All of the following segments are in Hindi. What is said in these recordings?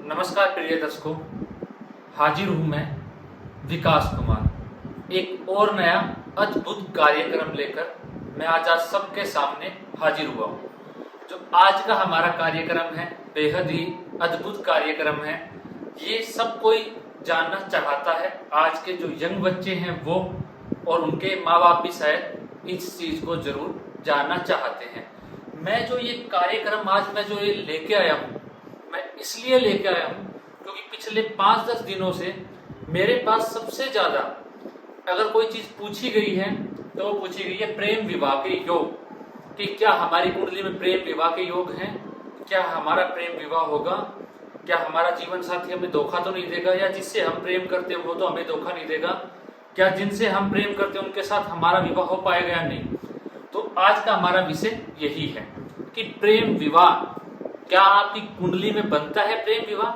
नमस्कार प्रिय दर्शकों, हाजिर हूँ मैं विकास कुमार एक और नया अद्भुत कार्यक्रम लेकर। मैं आज सबके सामने हाजिर हुआ हूँ। जो आज का हमारा कार्यक्रम है बेहद ही अद्भुत कार्यक्रम है। ये सब कोई जानना चाहता है, आज के जो यंग बच्चे हैं वो और उनके माँ बाप भी शायद इस चीज़ को जरूर जानना चाहते हैं। मैं जो ये कार्यक्रम आज मैं जो ये लेके आया हूँ, मैं इसलिए लेके आया हूँ क्योंकि पिछले 5-10 दिनों से मेरे पास सबसे ज़्यादा अगर कोई चीज़ पूछी गई है तो वो पूछी गई है प्रेम विवाह के योग, कि क्या हमारी कुंडली में प्रेम विवाह के योग हैं, क्या हमारा प्रेम विवाह होगा, क्या हमारा जीवन साथी हमें धोखा तो नहीं देगा, या जिससे हम प्रेम करते हैं वो तो हमें धोखा नहीं देगा, क्या जिनसे हम प्रेम करते हैं उनके साथ हमारा विवाह हो पाएगा या नहीं। तो आज का हमारा विषय यही है कि प्रेम विवाह, क्या आपकी कुंडली में बनता है प्रेम विवाह,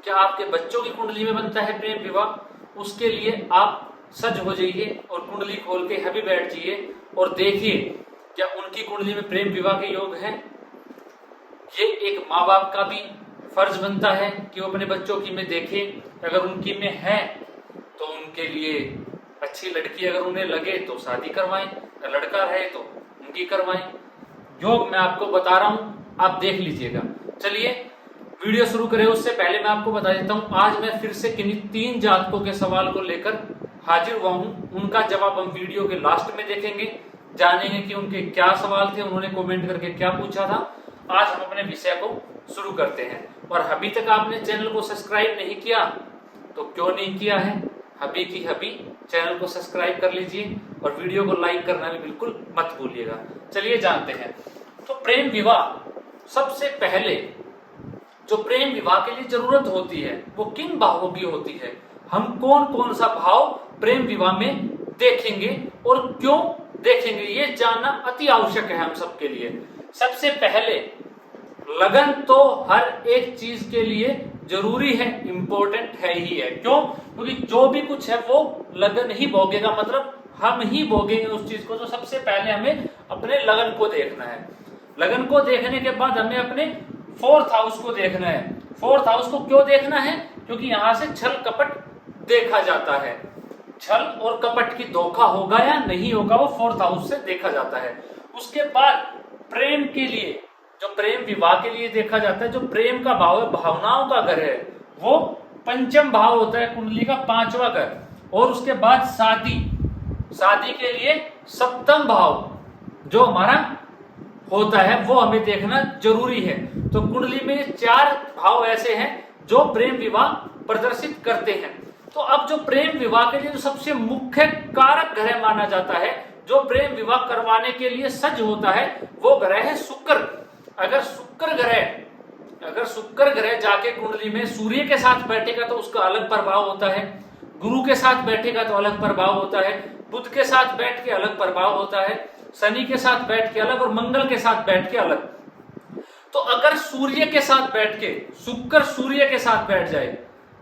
क्या आपके बच्चों की कुंडली में बनता है प्रेम विवाह। उसके लिए आप सज हो जाइए और कुंडली खोल के अभी बैठ जाइए और देखिए क्या उनकी कुंडली में प्रेम विवाह के योग हैं। ये एक माँ बाप का भी फर्ज बनता है कि वो अपने बच्चों की में देखे, अगर उनकी में है तो उनके लिए अच्छी लड़की अगर उन्हें लगे तो शादी करवाएं, अगर लड़का रहे तो उनकी करवाएं। योग मैं आपको बता रहा हूं, आप देख लीजिएगा। चलिए वीडियो शुरू करें उससे पहले मैं आपको बता देता हूं, आज मैं फिर से किन्हीं 3 जातकों के सवाल को लेकर हाजिर हुआ हूं। उनका जवाब हम वीडियो के लास्ट में देखेंगे, जानेंगे कि उनके क्या सवाल थे, उन्होंने कमेंट करके क्या पूछा था। आज हम अपने विषय को शुरू करते हैं। और अभी तक आपने चैनल को सब्सक्राइब नहीं किया तो क्यों नहीं किया है, अभी की अभी चैनल को सब्सक्राइब कर लीजिए और वीडियो को लाइक करना भी बिल्कुल मत भूलिएगा। चलिए जानते हैं। तो प्रेम विवाह, सबसे पहले जो प्रेम विवाह के लिए जरूरत होती है वो किन भावों की होती है, हम कौन कौन सा भाव प्रेम विवाह में देखेंगे और क्यों देखेंगे, ये जानना अति आवश्यक है हम सबके लिए। सबसे पहले लगन तो हर एक चीज के लिए जरूरी है, इंपॉर्टेंट है ही है। क्यों? क्योंकि जो भी कुछ है वो लगन ही भोगेगा, मतलब हम ही भोगेंगे उस चीज को। तो सबसे पहले हमें अपने लगन को देखना है। लगन को देखने के बाद हमें अपने 4th हाउस को देखना है। 4th हाउस को क्यों देखना है? क्योंकि यहां से छल कपट देखा जाता है। छल और कपट की धोखा होगा या नहीं होगा वो 4th हाउस से देखा जाता है। उसके बाद प्रेम के लिए, जो प्रेम विवाह के लिए देखा जाता है, जो प्रेम का भाव है, भावनाओं का घर है, वो 5म भाव होता है, कुंडली का 5वां घर। और उसके बाद शादी के लिए 7म भाव जो हमारा होता है वो हमें देखना जरूरी है। तो कुंडली में 4 भाव ऐसे हैं जो प्रेम विवाह प्रदर्शित करते हैं। तो अब जो प्रेम विवाह के लिए जो सबसे मुख्य कारक ग्रह माना जाता है, जो प्रेम विवाह करवाने के लिए सज्ज होता है, वो ग्रह है शुक्र। अगर शुक्र ग्रह जाके कुंडली में सूर्य के साथ बैठेगा तो उसका अलग प्रभाव होता है, गुरु के साथ बैठेगा तो अलग प्रभाव होता है, बुध के साथ बैठ के अलग प्रभाव होता है, शनि के साथ बैठ के अलग और मंगल के साथ बैठ के अलग। तो अगर सूर्य के साथ बैठ के शुक्र सूर्य के साथ बैठ जाए,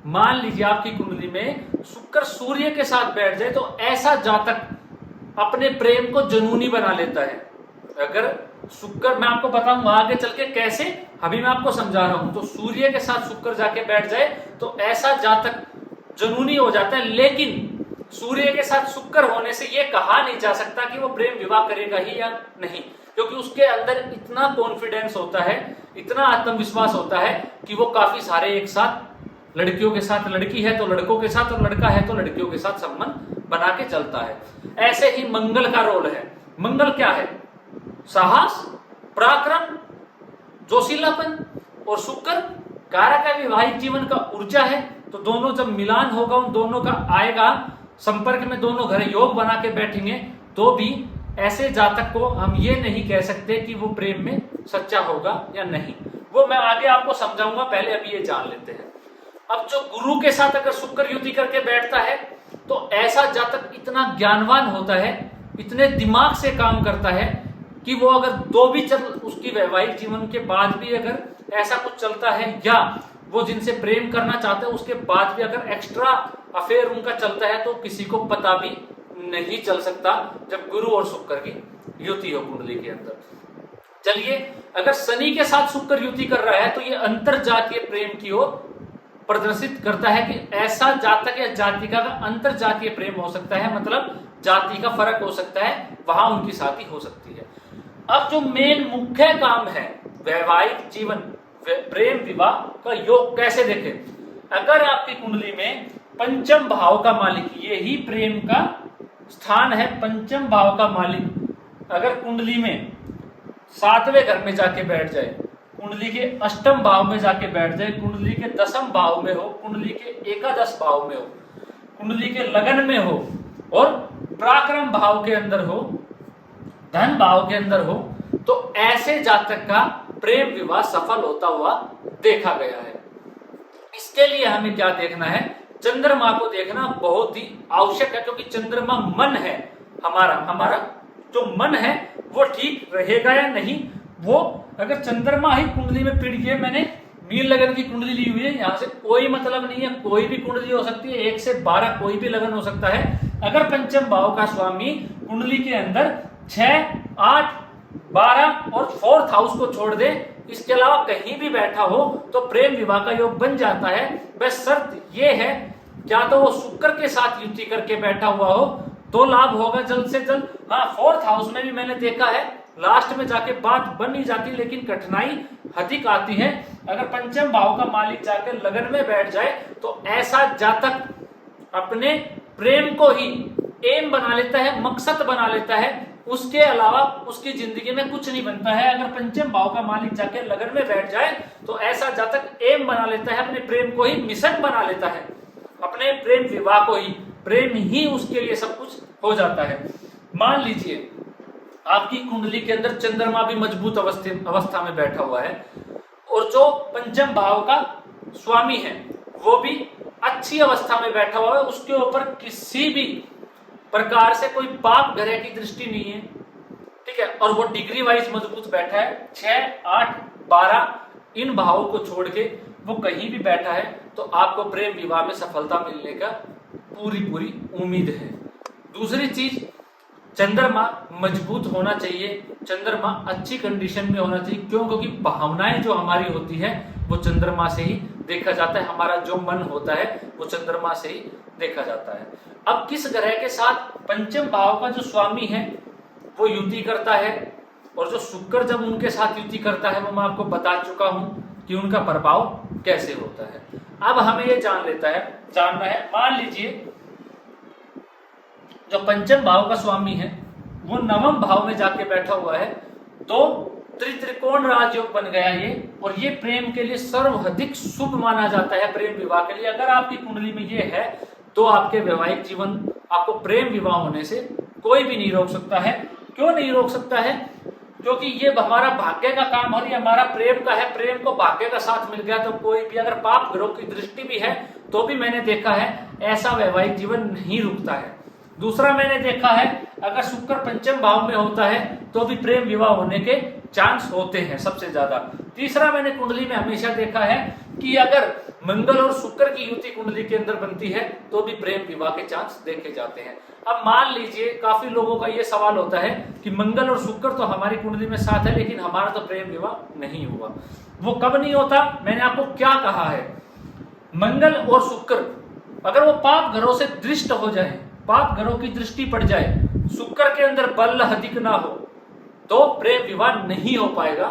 मान लीजिए आपकी कुंडली में शुक्र सूर्य के साथ बैठ जाए, तो ऐसा जातक अपने प्रेम को जुनूनी बना लेता है। अगर शुक्र, मैं आपको बताऊंगा आगे चल के कैसे, अभी मैं आपको समझा रहा हूं। तो सूर्य के साथ शुक्र जाके बैठ जाए तो ऐसा जातक जुनूनी हो जाता है। लेकिन सूर्य के साथ शुक्र होने से यह कहा नहीं जा सकता कि वो प्रेम विवाह करेगा ही या नहीं, क्योंकि उसके अंदर इतना कॉन्फिडेंस होता है, इतना आत्मविश्वास होता है कि वो काफी सारे एक साथ, लड़कियों के साथ, लड़की है तो लड़कों के साथ और लड़का है तो लड़कियों के साथ संबंध बना के चलता है। ऐसे ही मंगल का रोल है। मंगल क्या है? साहस, पराक्रम, जोशीलापन। और शुक्र कारक है वैवाहिक जीवन का, ऊर्जा है। तो दोनों जब मिलान होगा, उन दोनों का आएगा संपर्क में, दोनों घर योग बना के बैठेंगे, तो भी ऐसे जातक को हम ये नहीं कह सकते कि वो प्रेम में सच्चा होगा या नहीं। वो मैं आगे आपको समझाऊंगा, पहले अभी ये जान लेते हैं। अब जो गुरु के साथ अगर शुक्र युति करके बैठता है तो ऐसा जातक इतना ज्ञानवान होता है, इतने दिमाग से काम करता है कि वो अगर दो भी चल, उसकी वैवाहिक जीवन के बाद भी अगर ऐसा कुछ चलता है, या वो जिनसे प्रेम करना चाहते हैं उसके बाद भी अगर एक्स्ट्रा अफेयर उनका चलता है, तो किसी को पता भी नहीं चल सकता जब गुरु और शुक्र की युति हो कुंडली के अंदर। चलिए, अगर शनि के साथ शुक्र युति कर रहा है तो ये अंतर जातीय प्रेम की ओर प्रदर्शित करता है कि ऐसा जातक या जातिका का अंतर जातीय प्रेम हो सकता है, मतलब जाति का फर्क हो सकता है, वहां उनकी शादी हो सकती है। अब जो मेन मुख्य काम है वैवाहिक जीवन प्रेम विवाह का योग कैसे देखें। अगर आपकी कुंडली में पंचम भाव का मालिक, यही प्रेम का स्थान है, पंचम भाव का मालिक अगर कुंडली में 7वें घर में जाके बैठ जाए, कुंडली के अष्टम भाव में जाके बैठ जाए, कुंडली के 10वें भाव में हो, कुंडली के एकादश भाव में हो, कुंडली के लगन में हो और पराक्रम भाव के अंदर हो, धन भाव के अंदर हो, तो ऐसे जातक का प्रेम विवाह सफल होता हुआ देखा गया है। इसके लिए हमें क्या देखना है, चंद्रमा को देखना बहुत ही आवश्यक है, क्योंकि चंद्रमा मन है हमारा जो मन है वो ठीक रहेगा या नहीं। वो अगर चंद्रमा ही कुंडली में पिट गया, मैंने मीन लगन की कुंडली ली हुई है, यहाँ से कोई मतलब नहीं है, कोई भी कुंडली हो सकती है, 1 से 12 कोई भी लगन हो सकता है। अगर पंचम भाव का स्वामी कुंडली के अंदर 6, 8, 12 और 4th हाउस को छोड़ दे, इसके अलावा कहीं भी बैठा हो तो प्रेम विवाह का योग बन जाता है। बस शर्त यह है, क्या तो वो शुक्र के साथ युति करके बैठा हुआ हो तो लाभ होगा जल्द से जल्द। हाँ, 4th हाउस में भी मैंने देखा है लास्ट में जाके बात बन ही जाती, लेकिन कठिनाई अधिक आती है। अगर पंचम भाव का मालिक जाकर लगन में बैठ जाए तो ऐसा जातक अपने प्रेम को ही एम बना लेता है, मकसद बना लेता है, उसके अलावा उसकी जिंदगी में कुछ नहीं बनता है। अगर पंचम भाव का मालिक जाके लगन में बैठ जाए तो ऐसा जातक एम बना लेता है, अपने प्रेम को ही मिशन बना लेता है, अपने प्रेम विवाह को ही, प्रेम ही उसके लिए सब कुछ हो जाता है। मान लीजिए आपकी कुंडली के अंदर चंद्रमा भी मजबूत अवस्था में बैठा हुआ है और जो पंचम भाव का स्वामी है वो भी अच्छी अवस्था में बैठा हुआ है, उसके ऊपर किसी भी प्रकार से कोई पाप ग्रह की दृष्टि नहीं है, ठीक है, और वो डिग्री वाइज मजबूत बैठा है, 6, 8, 12 इन भावों को छोड़ के वो कहीं भी बैठा है, तो आपको प्रेम विवाह में सफलता मिलने का पूरी उम्मीद है। दूसरी चीज, चंद्रमा मजबूत होना चाहिए, चंद्रमा अच्छी कंडीशन में होना चाहिए। क्यों? क्योंकि भावनाएं जो हमारी होती है वो चंद्रमा से ही देखा जाता है, हमारा जो मन होता है वो चंद्रमा से ही देखा जाता है। अब किस ग्रह के साथ पंचम भाव का जो स्वामी है वो युति करता है और जो शुक्र जब उनके साथ युति करता है वो मैं आपको बता चुका हूं कि उनका प्रभाव कैसे होता है। अब हमें ये जानना है, मान लीजिए जो पंचम भाव का स्वामी है वो 9वें भाव में जाके बैठा हुआ है, तो त्रिकोण राजयोग बन गया ये, और ये प्रेम के लिए सर्वाधिक शुभ माना जाता है प्रेम विवाह के लिए। अगर आपकी कुंडली में ये है तो आपके वैवाहिक जीवन, आपको प्रेम विवाह होने से कोई भी नहीं रोक सकता है। क्यों नहीं रोक सकता है? क्योंकि ये हमारा भाग्य का काम है, ये हमारा प्रेम का है, प्रेम को भाग्य का साथ मिल गया तो कोई भी, अगर पाप ग्रह की दृष्टि भी है तो भी मैंने देखा है ऐसा वैवाहिक जीवन नहीं रुकता है। दूसरा मैंने देखा है अगर शुक्र पंचम भाव में होता है तो भी प्रेम विवाह होने के चांस होते हैं सबसे ज्यादा। तीसरा मैंने कुंडली में हमेशा देखा है कि अगर मंगल और शुक्र की युति कुंडली के अंदर बनती है तो भी प्रेम विवाह के चांस देखे जाते हैं। अब मान लीजिए काफी लोगों का ये सवाल होता है कि मंगल और शुक्र तो हमारी कुंडली में साथ है लेकिन हमारा तो प्रेम विवाह नहीं हुआ। वो कब नहीं होता? मैंने आपको क्या कहा है, मंगल और शुक्र अगर वो पाप ग्रहों से दृष्ट हो जाए, पाप ग्रहों की दृष्टि पड़ जाए, शुक्र के अंदर बल अधिक ना हो तो प्रेम विवाह नहीं हो पाएगा।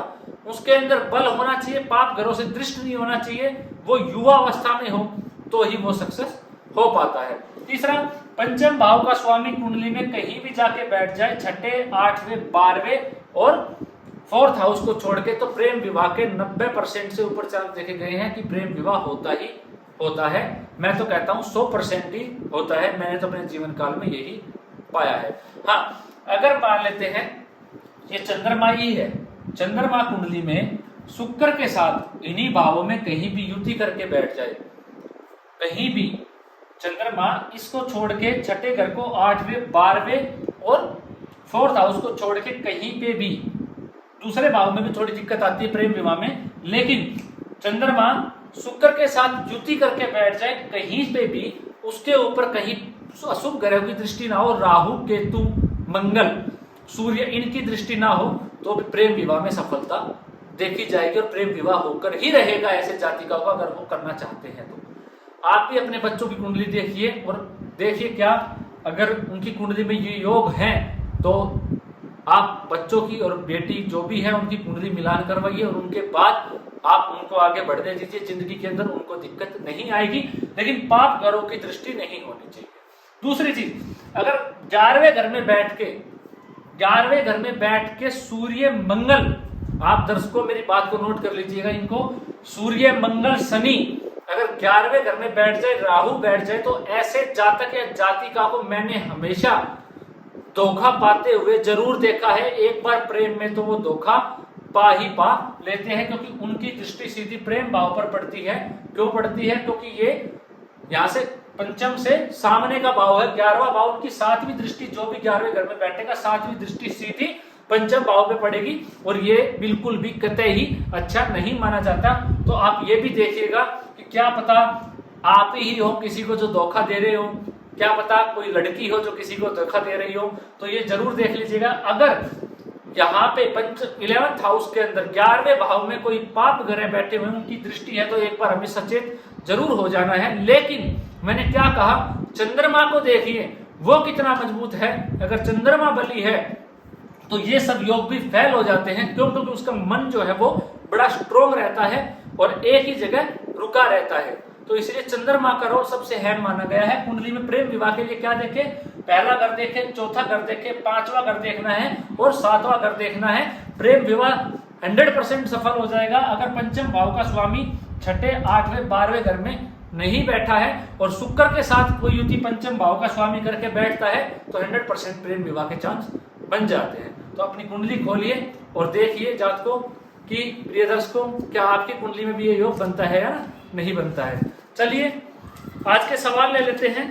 उसके अंदर बल होना चाहिए, पाप ग्रहों से दृष्ट नहीं होना चाहिए, वो युवा अवस्था में हो तो ही वो सक्सेस हो पाता है। तीसरा, पंचम भाव का स्वामी कुंडली में कहीं भी जाके बैठ जाए, 6, 8, 12 और 4th हाउस को छोड़ के, तो प्रेम विवाह के 90% से ऊपर चांस देखे गए हैं कि प्रेम विवाह होता ही होता है। मैं तो कहता हूं 100% ही होता है, मैंने तो अपने जीवन काल में यही पाया है। हाँ, अगर मान लेते हैं ये चंद्रमा ही है, चंद्रमा कुंडली में शुक्र के साथ इन्हीं भावों में कहीं भी युति करके बैठ जाए, कहीं भी चंद्रमा इसको छोड़ के 6ठे घर को 8वें 12वें और 4th हाउस को छोड़ के कहीं पे भी, दूसरे भाव में भी थोड़ी दिक्कत आती है प्रेम विवाह में, लेकिन चंद्रमा शुक्र के साथ युति करके बैठ जाए कहीं पे भी, उसके ऊपर कहीं अशुभ ग्रह की दृष्टि ना हो, राहु केतु मंगल सूर्य इनकी दृष्टि ना हो, तो भी प्रेम विवाह में सफलता देखी जाएगी और प्रेम विवाह होकर ही रहेगा ऐसे जातिकाओं का, अगर वो करना चाहते हैं तो। आप भी अपने बच्चों की कुंडली देखिए और देखिए क्या अगर उनकी कुंडली में ये योग हैं तो आप बच्चों की और बेटी जो भी है उनकी कुंडली मिलान करवाइए और उनके बाद आप उनको आगे बढ़ने दीजिए। जिंदगी के अंदर उनको दिक्कत नहीं आएगी, लेकिन पाप ग्रहों की दृष्टि नहीं होनी चाहिए। दूसरी चीज, अगर 11वें घर में बैठ के सूर्य मंगल, आप दर्शकों मेरी बात को नोट कर लीजिएगा, इनको सूर्य मंगल शनि अगर 11वें घर में बैठ जाए, राहु बैठ जाए, तो ऐसे जातक या जातिका को मैंने हमेशा धोखा पाते हुए जरूर देखा है। एक बार प्रेम में तो वो धोखा पा लेते हैं, क्योंकि उनकी दृष्टि सीधी प्रेम भाव पर पड़ती है। क्यों पड़ती है? क्योंकि ये यहां से पंचम से सामने का भाव है, 11वां भाव, उनकी 7वीं दृष्टि, जो भी 11वें घर में बैठेगा 7वीं दृष्टि सीधी पंचम भाव पे पड़ेगी और ये बिल्कुल भी कतई अच्छा नहीं माना जाता। तो आप ये भी देखिएगा कि क्या पता आप ही हो किसी को जो धोखा दे रहे हो, क्या पता कोई लड़की हो जो किसी को धोखा दे रही हो, तो ये जरूर देख लीजिएगा। अगर यहाँ पे 11th हाउस के अंदर 11वें भाव में कोई पाप ग्रह बैठे हुए उनकी दृष्टि है तो एक बार हमें सचेत जरूर हो जाना है। लेकिन मैंने क्या कहा, चंद्रमा को देखिए वो कितना मजबूत है। अगर चंद्रमा बली है तो ये सब योग भी फेल हो जाते हैं। क्यों? क्योंकि उसका मन जो है वो बड़ा स्ट्रोंग रहता है और एक ही जगह रुका रहता है। तो इसलिए चंद्रमा का रोल सबसे अहम माना गया है। कुंडली में प्रेम विवाह के लिए क्या देखे? पहला घर देखे, चौथा घर देखे, 5वां घर देखना है और 7वां घर देखना है। प्रेम विवाह 100% सफल हो जाएगा अगर पंचम भाव का स्वामी 6ठे, 8वें, 12वें घर में नहीं बैठा है और शुक्र के साथ कोई युति पंचम भाव का स्वामी करके बैठता है तो 100% प्रेम विवाह के चांस बन जाते हैं। तो अपनी कुंडली खोलिए और देखिए जातकों कि प्रिय दर्शकों क्या आपकी कुंडली में भी ये योग बनता है या नहीं बनता है। चलिए आज के सवाल ले लेते हैं।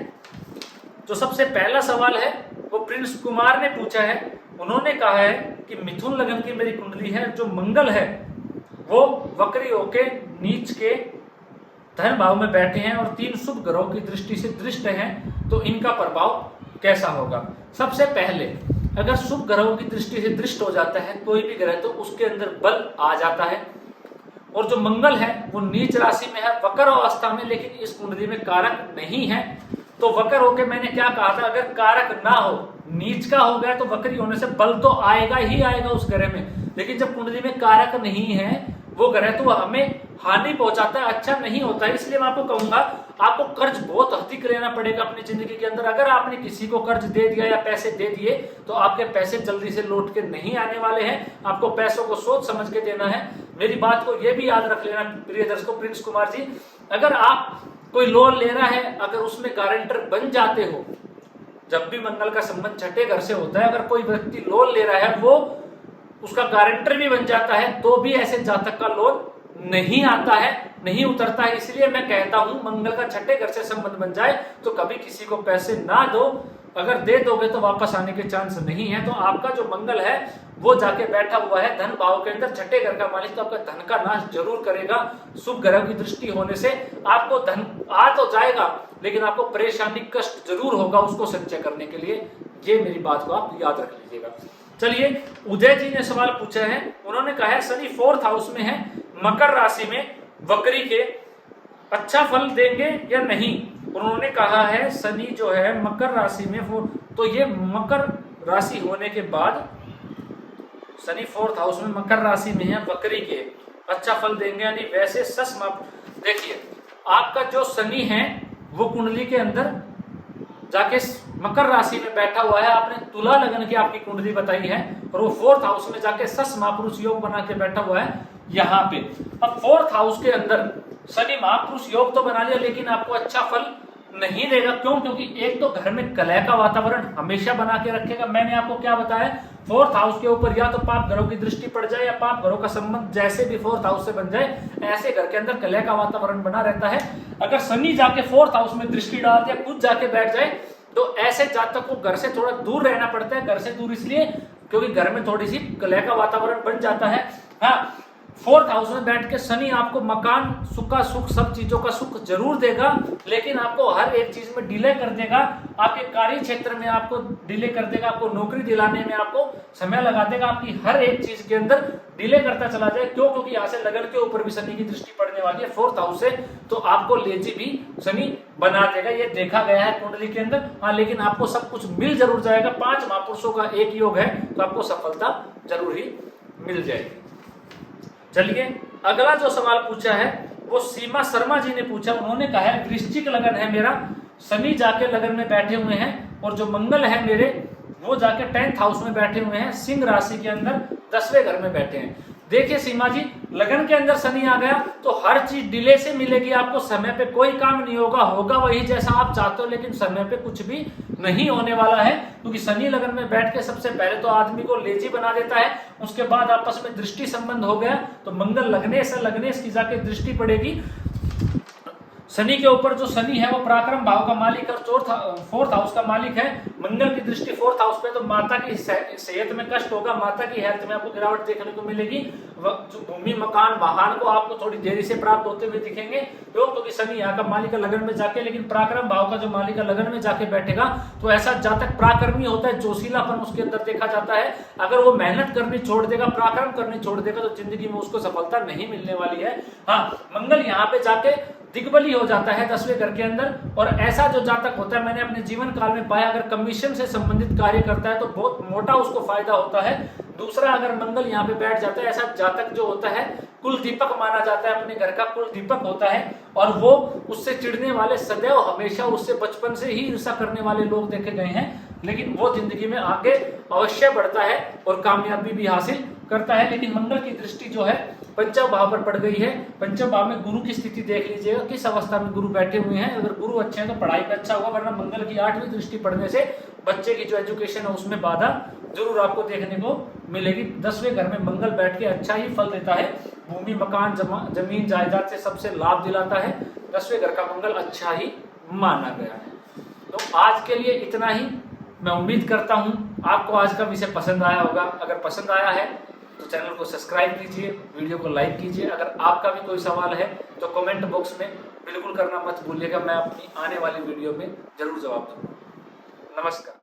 जो सबसे पहला सवाल है वो प्रिंस कुमार ने पूछा है। उन्होंने कहा है कि मिथुन लगन की मेरी कुंडली है, जो मंगल है वो वक्री होके नीच के धन भाव में बैठे हैं और 3 शुभ ग्रहों की दृष्टि से दृष्ट हैं, तो इनका प्रभाव कैसा होगा। सबसे पहले अगर शुभ ग्रहों की दृष्टि से दृष्ट हो जाता है कोई भी ग्रह तो उसके अंदर बल आ जाता है। और जो मंगल है वो नीच राशि में है, वक्र अवस्था में, लेकिन इस कुंडली में कारक नहीं है। तो वक्र होके मैंने क्या कहा था, अगर कारक ना हो, नीच का हो गया तो वक्री होने से बल तो आएगा ही आएगा उस ग्रह में। लेकिन जब कुंडली में कारक नहीं है वो ग्रह तो हमें हानि पहुंचाता है, अच्छा नहीं होता है। इसलिए मैं आपको कहूंगा आपको कर्ज बहुत अधिक लेना पड़ेगा अपनी जिंदगी के अंदर। अगर आपने किसी को कर्ज दे दिया या पैसे दे दिए तो आपके पैसे जल्दी से लौट के नहीं आने वाले हैं। आपको पैसों को सोच समझ के देना है। मेरी बात को यह भी याद रख लेना प्रिय दर्शकों, प्रिंस कुमार जी, अगर आप कोई लोन ले रहा है, अगर उसमें गारंटर बन जाते हो, जब भी मंगल का संबंध 6ठे घर से होता है, अगर कोई व्यक्ति लोन ले रहा है वो उसका गारंटर भी बन जाता है तो भी ऐसे जातक का लोन नहीं आता है, नहीं उतरता है। इसलिए मैं कहता हूं मंगल का 6ठे घर से संबंध बन जाए तो कभी किसी को पैसे ना दो। अगर दे दोगे तो वापस आने के चांस नहीं है। तो आपका जो मंगल है वो जाके बैठा हुआ है धन भाव के अंदर, 6ठे घर का मालिक, तो आपका धन का नाश जरूर करेगा। शुभ ग्रह की दृष्टि होने से आपको धन आ तो जाएगा लेकिन आपको परेशानी कष्ट जरूर होगा उसको संचय करने के लिए। ये मेरी बात को आप याद रख लीजिएगा। चलिए उदय जी ने सवाल पूछा है। उन्होंने कहा है शनि 4th हाउस में है, मकर राशि में, वक्री के, अच्छा फल देंगे या नहीं। उन्होंने कहा है शनि जो है मकर राशि में, तो ये मकर राशि होने के बाद शनि 4th हाउस में मकर राशि में है, वक्री के, अच्छा फल देंगे यानी वैसे ससमाप। देखिए आपका जो शनि है वो कुंडली के अंदर जाके मकर राशि में बैठा हुआ है। आपने तुला लगन की आपकी कुंडली बताई है और वो 4th हाउस में जाके सस महापुरुष योग बना के बैठा हुआ है यहाँ पे। अब 4th हाउस के अंदर शनि महापुरुष योग तो बना लिया लेकिन आपको अच्छा फल नहीं देगा। क्यों? क्योंकि एक तो घर में कलह का वातावरण हमेशा बना के रखेगा। मैंने आपको क्या बताया, 4th हाउस के ऊपर या तो पाप ग्रहों की दृष्टि पड़ जाए या पाप ग्रहों का संबंध जैसे भी 4th हाउस से बन जाए, ऐसे घर के अंदर कलह का वातावरण बना रहता है। अगर शनि जाके 4th हाउस में दृष्टि डालते या खुद जाके बैठ जाए तो ऐसे जातक को घर से थोड़ा दूर रहना पड़ता है। घर से दूर इसलिए क्योंकि घर में थोड़ी सी कलह का वातावरण बन जाता है। हाँ, 4th हाउस में बैठ के शनि आपको मकान सुखा सुख सब चीजों का सुख जरूर देगा, लेकिन आपको हर एक चीज में डिले कर देगा। आपके कार्य क्षेत्र में आपको डिले कर देगा, आपको नौकरी दिलाने में आपको समय लगा देगा, आपकी हर एक चीज के अंदर डिले करता चला जाए। क्यों? क्योंकि यहाँ से लगन के ऊपर भी शनि की दृष्टि पड़ने वाली है 4th हाउस से, तो आपको लेजी भी शनि बना देगा, ये देखा गया है कुंडली के अंदर। हाँ, लेकिन आपको सब कुछ मिल जरूर जाएगा। 5 महापुरुषों का एक योग है, तो आपको सफलता जरूर ही मिल जाएगी। चलिए, अगला जो सवाल पूछा है वो सीमा शर्मा जी ने पूछा। उन्होंने कहा है वृश्चिक लगन है मेरा, शनि जाके लगन में बैठे हुए हैं और जो मंगल है मेरे वो जाके 10th हाउस में बैठे हुए हैं, सिंह राशि के अंदर 10वें घर में बैठे हैं। देखिए सीमा जी, लगन के अंदर शनि आ गया तो हर चीज डिले से मिलेगी आपको, समय पे कोई काम नहीं होगा, होगा वही जैसा आप चाहते हो, लेकिन समय पे कुछ भी नहीं होने वाला है। क्योंकि शनि लगन में बैठ के सबसे पहले तो आदमी को लेजी बना देता है, उसके बाद आपस में दृष्टि संबंध हो गया तो मंगल लग्नेश की जाके दृष्टि पड़ेगी शनि के ऊपर। जो शनि है वो पराक्रम भाव का मालिक है और 4th हाउस का मालिक है। मंगल की दृष्टि 4th हाउस पे, तो माता की सेहत में कष्ट होगा, माता की हेल्थ में आपको गिरावट देखने को मिलेगी। जो भूमि मकान वाहन को आपको थोड़ी देरी से प्राप्त होते हुए दिखेंगे, क्योंकि शनि यहाँ का मालिक है लगन में जाके, लेकिन पराक्रम भाव का जो मालिक है लगन में जाके बैठेगा तो ऐसा जातक पराक्रमी होता है, जोशीलापन उसके अंदर देखा जाता है। अगर वो मेहनत करनी छोड़ देगा, पराक्रम करनी छोड़ देगा, तो जिंदगी में उसको सफलता नहीं मिलने वाली है। हाँ, मंगल यहाँ पे जाके दिग्बली हो जाता है 10वें घर के अंदर, और ऐसा जो जातक होता है, मैंने अपने जीवन काल में पाया, अगर कमीशन से संबंधित कार्य करता है तो बहुत मोटा उसको फायदा होता है। दूसरा, अगर मंगल यहाँ पे बैठ जाता है, ऐसा जातक जो होता है कुल दीपक माना जाता है, अपने घर का कुल दीपक होता है, और वो उससे चिढ़ने वाले सदैव हमेशा उससे बचपन से ही ईर्ष्या करने वाले लोग देखे गए हैं, लेकिन वो जिंदगी में आगे अवश्य बढ़ता है और कामयाबी भी हासिल करता है। लेकिन मंगल की दृष्टि जो है पंचम भाव पर पड़ गई है। पंचम भाव में गुरु की स्थिति देख लीजिएगा, किस अवस्था में गुरु बैठे हुए हैं। अगर गुरु अच्छे हैं तो पढ़ाई में अच्छा होगा, वरना मंगल की 8वीं दृष्टि पड़ने से बच्चे की जो एजुकेशन है उसमें बाधा जरूर आपको देखने को मिलेगी। 10वें घर में मंगल बैठ के अच्छा ही फल देता है, भूमि मकान जमीन जायदाद से सबसे लाभ दिलाता है। 10वें घर का मंगल अच्छा ही माना गया है। तो आज के लिए इतना ही। मैं उम्मीद करता हूं आपको आज का विषय पसंद आया होगा। अगर पसंद आया है तो चैनल को सब्सक्राइब कीजिए, वीडियो को लाइक कीजिए। अगर आपका भी कोई सवाल है तो कमेंट बॉक्स में बिल्कुल करना मत भूलिएगा, मैं अपनी आने वाली वीडियो में जरूर जवाब दूंगा। नमस्कार।